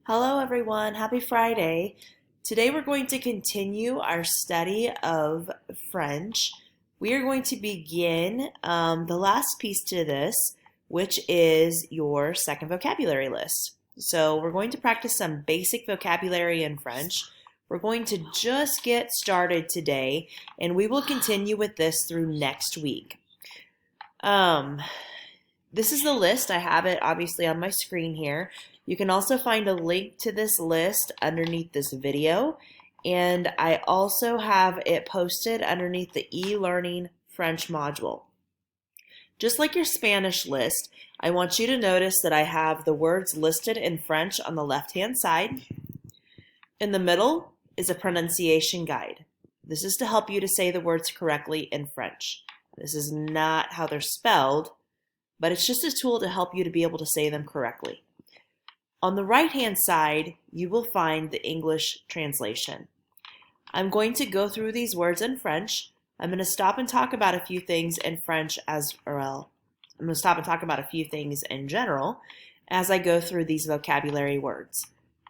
Hello, everyone. Happy Friday. Today we're going to continue our study of French. We are going to begin the last piece to this, which is your second vocabulary list. So we're going to practice some basic vocabulary in French. We're going to just get started today, and we will continue with this through next week. This is the list. I have it obviously on my screen here. You can also find a link to this list underneath this video, and I also have it posted underneath the e-learning French module. Just like your Spanish list, I want you to notice that I have the words listed in French on the left-hand side. In the middle is a pronunciation guide. This is to help you to say the words correctly in French. This is not how they're spelled, but it's just a tool to help you to be able to say them correctly. On the right-hand side, you will find the English translation. I'm going to go through these words in French. I'm going to stop and talk about a few things in French as well. I'm going to stop and talk about a few things in general as I go through these vocabulary words.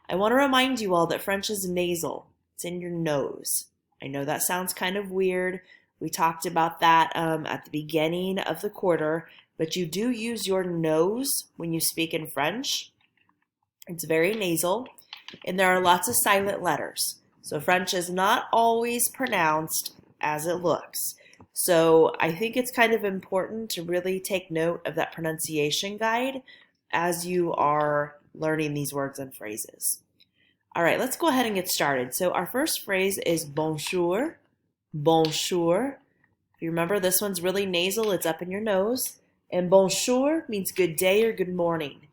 I want to remind you all that French is nasal. It's in your nose. I know that sounds kind of weird. We talked about that at the beginning of the quarter, but you do use your nose when you speak in French. It's very nasal, and there are lots of silent letters. So French is not always pronounced as it looks. So I think it's kind of important to really take note of that pronunciation guide as you are learning these words and phrases. All right, let's go ahead and get started. So our first phrase is bonjour, bonjour. If you remember, this one's really nasal, it's up in your nose. And bonjour means good day or good morning.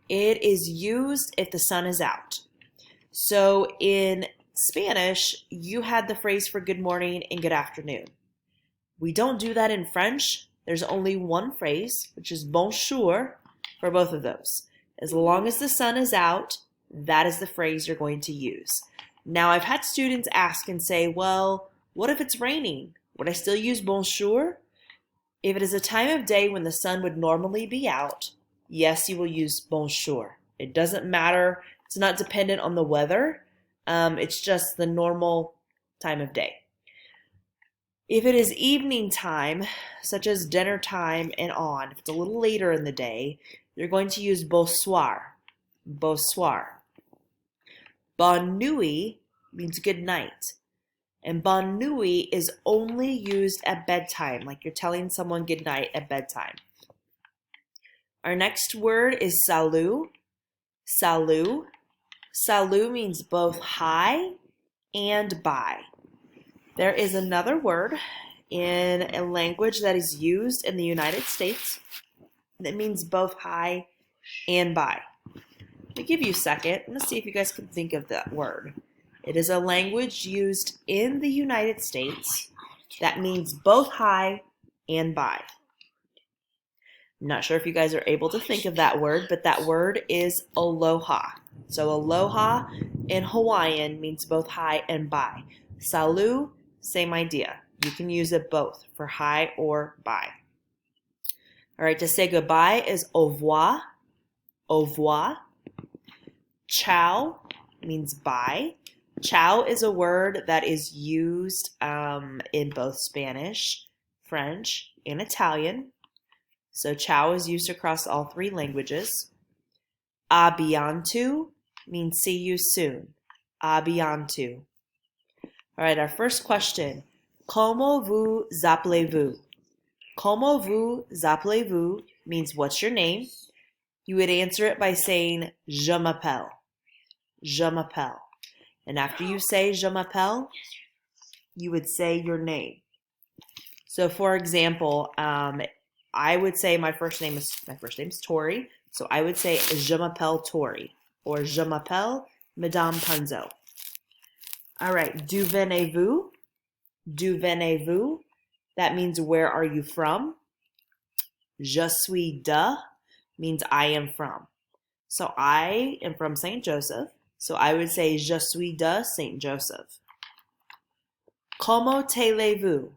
It is used if the sun is out. So in Spanish, you had the phrase for good morning and good afternoon. We don't do that in French. There's only one phrase, which is bonjour for both of those. As long as the sun is out, that is the phrase you're going to use. Now, I've had students ask and say, well, what if it's raining? Would I still use bonjour? If it is a time of day when the sun would normally be out, yes, you will use bonjour. It doesn't matter. It's not dependent on the weather. It's just the normal time of day. If it is evening time, such as dinner time and on, if it's a little later in the day, you're going to use bonsoir. Bonsoir. Bonne nuit means good night. And bonne nuit is only used at bedtime, like you're telling someone good night at bedtime. Our next word is salut. Salut. Salut means both hi and bye. There is another word in a language that is used in the United States that means both hi and bye. Let me give you a second. Let's see if you guys can think of that word. It is a language used in the United States that means both hi and bye. I'm not sure if you guys are able to think of that word, but that word is aloha. So aloha in Hawaiian means both hi and bye. Salut, same idea. You can use it both for hi or bye. All right, to say goodbye is au revoir. Au revoir. Ciao means bye. Ciao is a word that is used in both Spanish, French, and Italian. So ciao is used across all three languages. A bientôt means see you soon. A bientôt. All right, our first question. Comment vous appelez-vous? Comment vous appelez-vous means what's your name? You would answer it by saying je m'appelle. Je m'appelle. And after you say je m'appelle, you would say your name. So for example, I would say my first name is Tori. So I would say je m'appelle Tori or je m'appelle Madame Punzo. All right, d'où venez-vous? D'où venez-vous? That means where are you from? Je suis de means I am from. So I am from St. Joseph. So I would say je suis de St. Joseph. Comment allez-vous?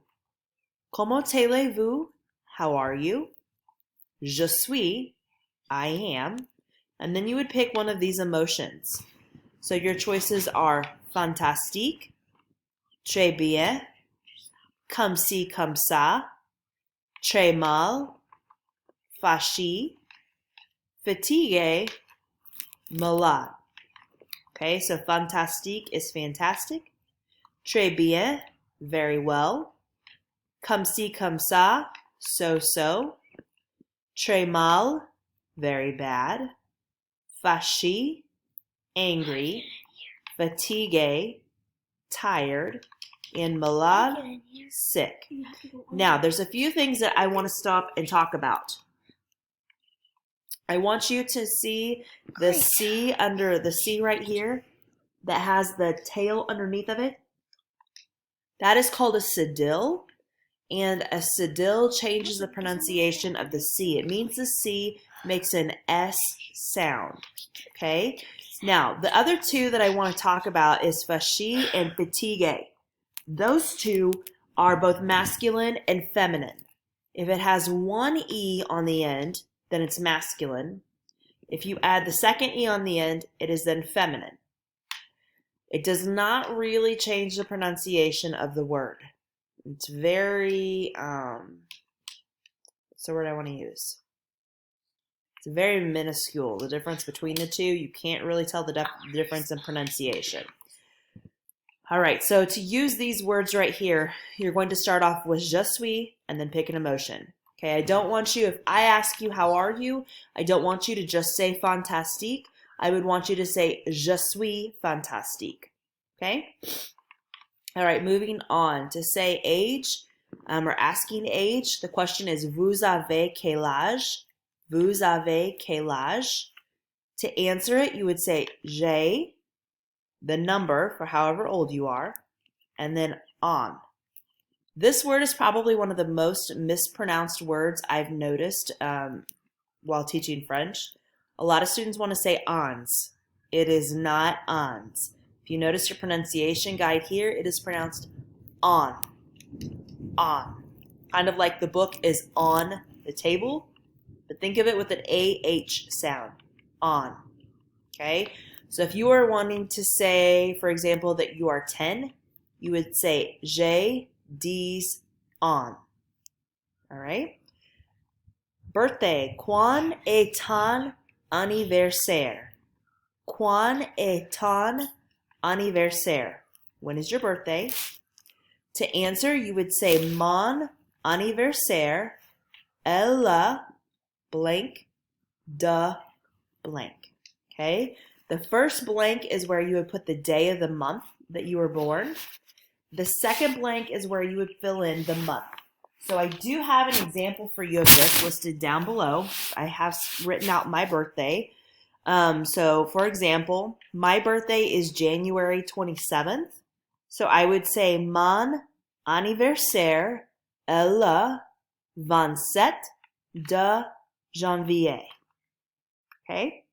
Comment allez-vous? How are you? Je suis, I am. And then you would pick one of these emotions. So your choices are fantastique, très bien, comme ci, comme ça, très mal, fâché, fatigué, malade. Okay, so fantastique is fantastic. Très bien, very well. Comme ci, comme ça, so. Très mal, very bad. Fâché, angry. Fatigué, tired. And malade, sick. Now, there's a few things that I want to stop and talk about. I want you to see the C under the C right here that has the tail underneath of it. That is called a cedille. And a cedille changes the pronunciation of the C. It means the C makes an S sound, okay? Now, the other two that I want to talk about is fâché and fatigué. Those two are both masculine and feminine. If it has one E on the end, then it's masculine. If you add the second E on the end, it is then feminine. It does not really change the pronunciation of the word. It's very, what's the word I want to use? It's very minuscule, the difference between the two. You can't really tell the difference in pronunciation. All right, so to use these words right here, you're going to start off with je suis and then pick an emotion. Okay, I don't want you, if I ask you, how are you? I don't want you to just say fantastique. I would want you to say je suis fantastique. Okay? All right, moving on. To say age, or asking age, the question is, vous avez quel âge? Vous avez quel âge? To answer it, you would say, j'ai, the number for however old you are, and then on. This word is probably one of the most mispronounced words I've noticed while teaching French. A lot of students want to say ans. It is not ans. If you notice your pronunciation guide here, it is pronounced on. On. Kind of like the book is on the table, but think of it with an AH sound. On. Okay? So if you are wanting to say, for example, that you are 10, you would say j'ai 10 ans. All right? Birthday. Quand est ton anniversaire? Quand est ton anniversaire? When is your birthday? To answer, you would say mon anniversaire est le blank de blank. Okay? The first blank is where you would put the day of the month that you were born. The second blank is where you would fill in the month. So I do have an example for you of this listed down below. I have written out my birthday. So for example, my birthday is January 27th. So I would say mon anniversaire est le 27 de janvier. Okay?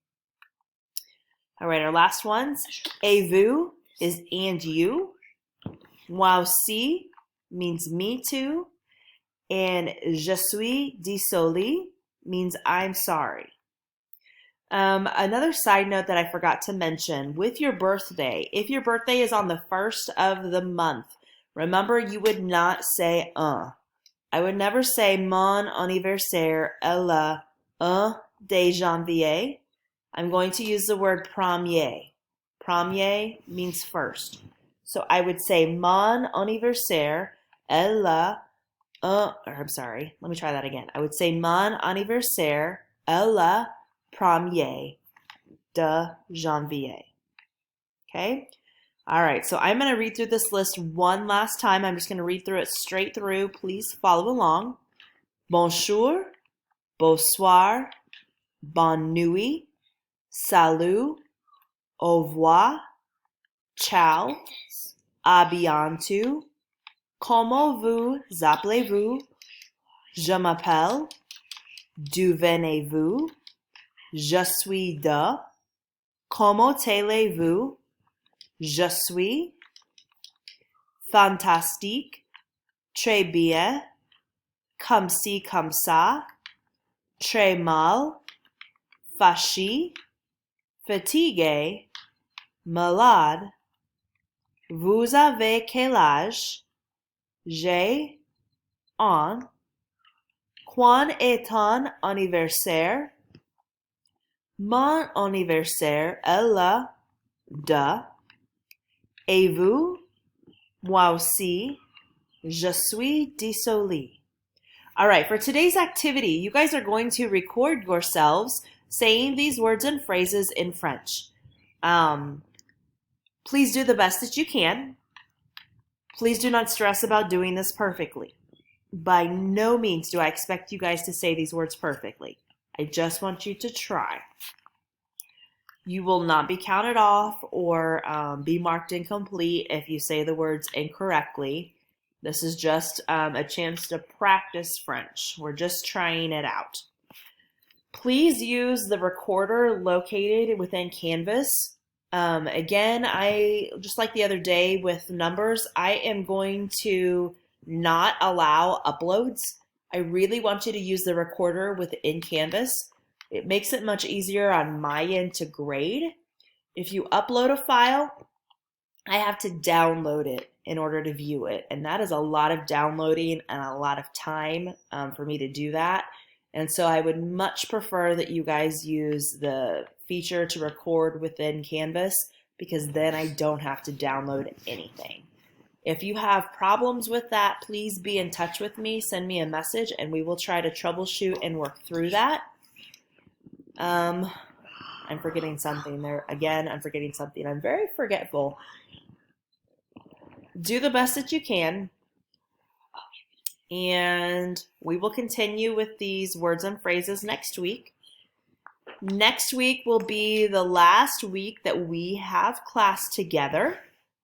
All right, our last ones. Et vous is and you. Moi aussi means me too. And je suis désolé means I'm sorry. Another side note that I forgot to mention, with your birthday, if your birthday is on the first of the month, remember you would not say I would never say mon anniversaire est le 1 de janvier. I'm going to use the word premier. Premier means first. So I would say mon anniversaire est le let me try that again. I would say mon anniversaire est le 1er de janvier. Okay? All right, so I'm going to read through this list one last time. I'm just going to read through it straight through. Please follow along. Bonjour, bonsoir, bonne nuit, salut, au revoir, ciao, à bientôt, comment vous appelez-vous? Je m'appelle, d'où venez-vous? Je suis de, comment allez-vous? Je suis, fantastique, très bien, comme ci, comme ça, très mal, fâché, fatigué, malade. Vous avez quel âge? J'ai un. Quand est ton anniversaire? Mon anniversaire est le de. Et vous? Moi aussi. Je suis désolé. All right, for today's activity, you guys are going to record yourselves saying these words and phrases in French. Please do the best that you can. Please do not stress about doing this perfectly. By no means do I expect you guys to say these words perfectly. I just want you to try. You will not be counted off or be marked incomplete if you say the words incorrectly. This is just a chance to practice French. We're just trying it out. Please use the recorder located within Canvas. Again, just like the other day with numbers, I am going to not allow uploads. I really want you to use the recorder within Canvas. It makes it much easier on my end to grade. If you upload a file, I have to download it in order to view it. And that is a lot of downloading and a lot of time for me to do that. And so I would much prefer that you guys use the feature to record within Canvas because then I don't have to download anything. If you have problems with that, please be in touch with me. Send me a message and we will try to troubleshoot and work through that. I'm forgetting something there. Again, I'm forgetting something. I'm very forgetful. Do the best that you can. And we will continue with these words and phrases next week. Next week will be the last week that we have class together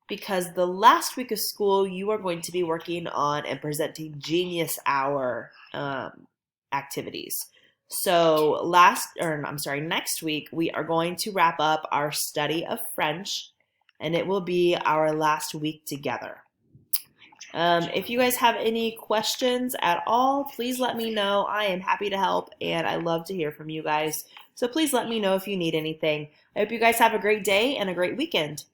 because the last week of school you are going to be working on and presenting Genius Hour activities. So next week we are going to wrap up our study of French and it will be our last week together. If you guys have any questions at all, please let me know. I am happy to help and I love to hear from you guys. So please let me know if you need anything. I hope you guys have a great day and a great weekend.